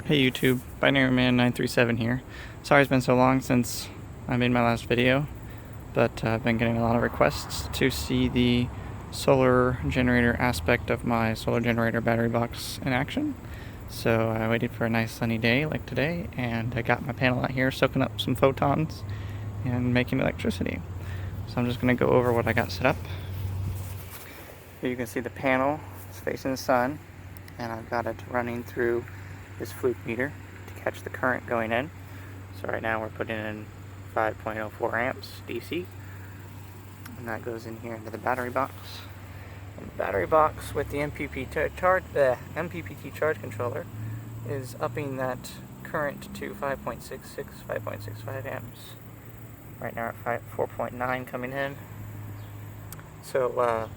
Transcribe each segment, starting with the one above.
Hey YouTube, Binary Man 937 here. Sorry it's been so long since I made my last video, but I've been getting a lot of requests to see the solar generator aspect of my solar generator battery box in action. So I waited for a nice sunny day like today, and I got my panel out here soaking up some photons and making electricity. So I'm just going to go over what I got set up. Here you can see the panel is facing the sun, and I've got it running through this fluke meter to catch the current going in. So right now we're putting in 5.04 amps DC, and that goes in here into the battery box. And the battery box with the MPPT charge controller is upping that current to 5.65 amps. Right now at 4.9 coming in. So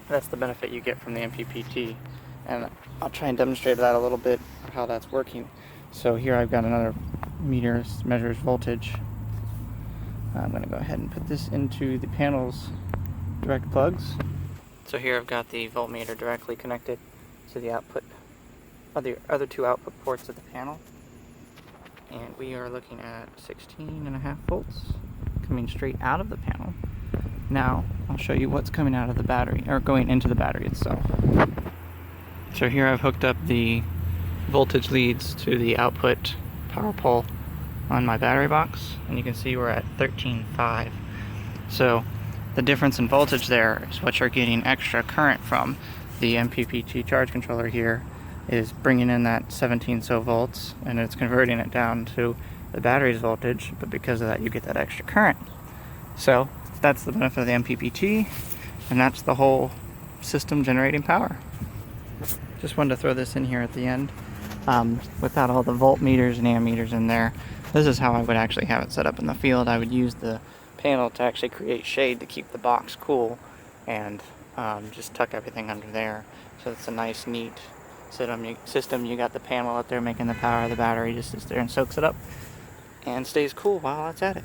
that's the benefit you get from the MPPT, and I'll try and demonstrate that a little bit of how that's working. So here I've got another meter that measures voltage. I'm going to go ahead and put this into the panel's direct plugs. So here I've got the voltmeter directly connected to the output of the other two output ports of the panel, and we are looking at 16.5 volts coming straight out of the panel. Now I'll show you what's coming out of the battery, or going into the battery itself. So here I've hooked up the voltage leads to the output power pole on my battery box, and you can see we're at 13.5. So the difference in voltage there is what you're getting extra current from. The MPPT charge controller here is bringing in that 17 so volts, and it's converting it down to the battery's voltage, but because of that you get that extra current. So that's the benefit of the MPPT, and that's the whole system generating power. Just wanted to throw this in here at the end. Without all the voltmeters and ammeters in there, this is how I would actually have it set up in the field. I would use the panel to actually create shade to keep the box cool, and just tuck everything under there. So it's a nice, neat system. You got the panel out there making the power of the battery, just sits there and soaks it up and stays cool while it's at it.